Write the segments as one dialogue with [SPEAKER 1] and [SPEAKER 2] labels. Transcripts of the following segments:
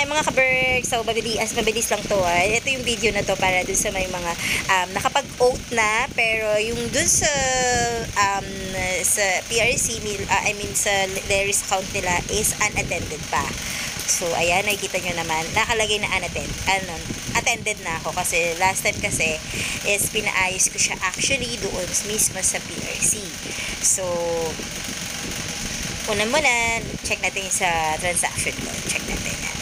[SPEAKER 1] Hi mga ka-berg! So, mabilis lang to. Ito yung video na to para dun sa may mga nakapag-oath na, pero yung dun sa PRC, sa Larry's account nila is unattended pa. So, ayan, nakikita nyo naman, nakalagay na attended na ako kasi last time kasi is pinaayos ko siya actually doon mismo sa PRC. So, una muna, check natin sa transaction ko. Check natin yan.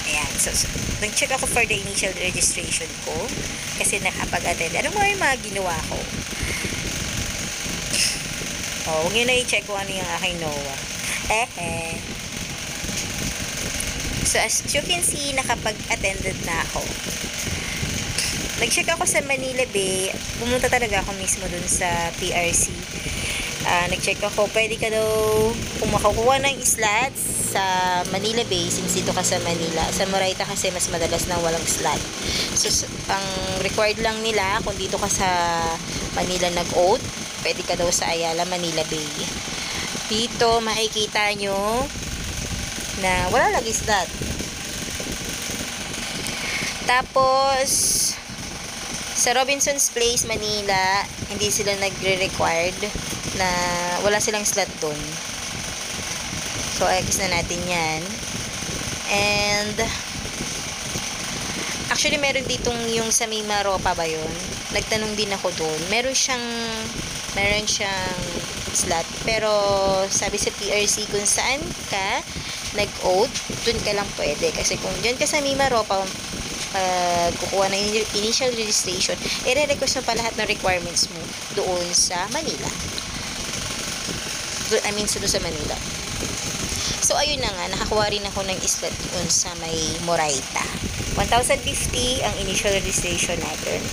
[SPEAKER 1] Ayan. So, nag-check ako for the initial registration ko kasi nakapag-attend. Ano mga yung mga ginawa ko? Oh, huwag nyo na i-check kung ano yung aking NOA. So, as you can see, nakapag-attended na ako. Nag-check ako sa Manila Bay. Pumunta talaga ako mismo dun sa PRC. Nag-check ako, pwede ka daw kung makakuha ng slots sa Manila Bay, since dito ka sa Manila. Sa Moraita kasi mas madalas na walang slot. So, ang required lang nila, kung dito ka sa Manila nag-oath, pwede ka daw sa Ayala, Manila Bay. Dito, makikita nyo na wala lagi slot. Tapos, sa Robinson's Place, Manila, hindi sila nagre-required na wala silang slot doon. So, X na natin yan. And, actually, meron ditong yung sa may Maropa ba yun? Nagtanong din ako doon. Meron siyang slot. Pero, sabi sa PRC, kung saan ka nag-oath, dun ka lang pwede. Kasi kung dyan ka sa may Maropa, kukuha ng initial registration, i-request mo pa lahat ng requirements mo doon sa Manila. Doon sa Manila. So, ayun na nga, nakakuha rin ako ng slot doon sa may Moraita. 1,050 ang initial registration natin.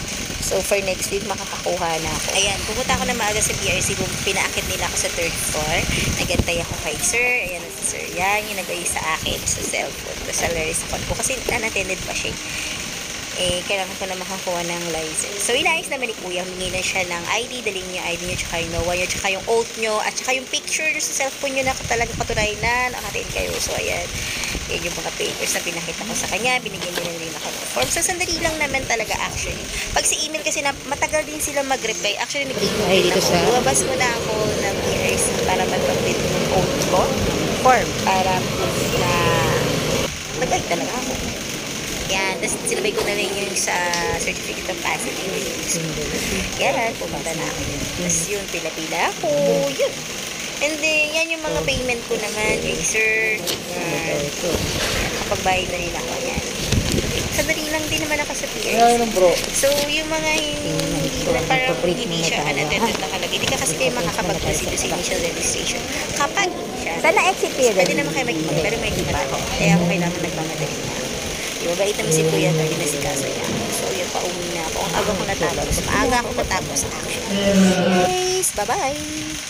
[SPEAKER 1] So, for next week, makakakuha na ako. Ayan, pumunta ako na maaga sa PRC kung pinaakit nila ako sa 3rd floor. Nagantay ako kay sir. Ayan na si sir. Yan, yung nag-ayos sa akin sa cellphone ko, sa Larry's account ko. Kasi unattended pa siya. Kailangan ko na makakuha ng license. So, inayos naman ni kuya. Humingi na siya ng ID. Daling niyo ID niyo, tsaka yung NOA niyo, tsaka yung oath niyo, at tsaka yung picture sa cellphone niyo na talagang patunay na nakatin kayo. So, ayan. Yan yung mga papers na pinakita ko sa kanya. Binigyan niya rin ako ng form. So, sandali lang naman talaga actually. Pag si email kasi na matagal din sila mag-reply. Actually, nag-email ako. Lumabas mo na ako ng PRC para mag-complete ng oath ko. Form. Para proof na nag-ay talaga ako. Yan, tapos sinabay ko na rin yung sa certificate of passage. Yan, pumunta na ako. Tapos yun, pila-pila ako. Yun. And then, yan yung mga payment ko naman. Kay sir. Yan, kapagbayad na rin ako. Yan. Sadali lang din naman ako sa PRC. So, yung mga hindi na parang hindi siya unattended nakalagay. Hindi ka kasi kayo makakapag-proceed sa initial registration. Kapag siya.
[SPEAKER 2] Sana exit period.
[SPEAKER 1] Pwede naman kayo mag-email, pero may email ako. Kaya ako kailangan nagmamadali na. Mabait naman si kuya na pinasikaso niya. So, yun, pauwi na ako. Ang aga ko natapos. Maaga ako natapos actually. Guys, bye-bye!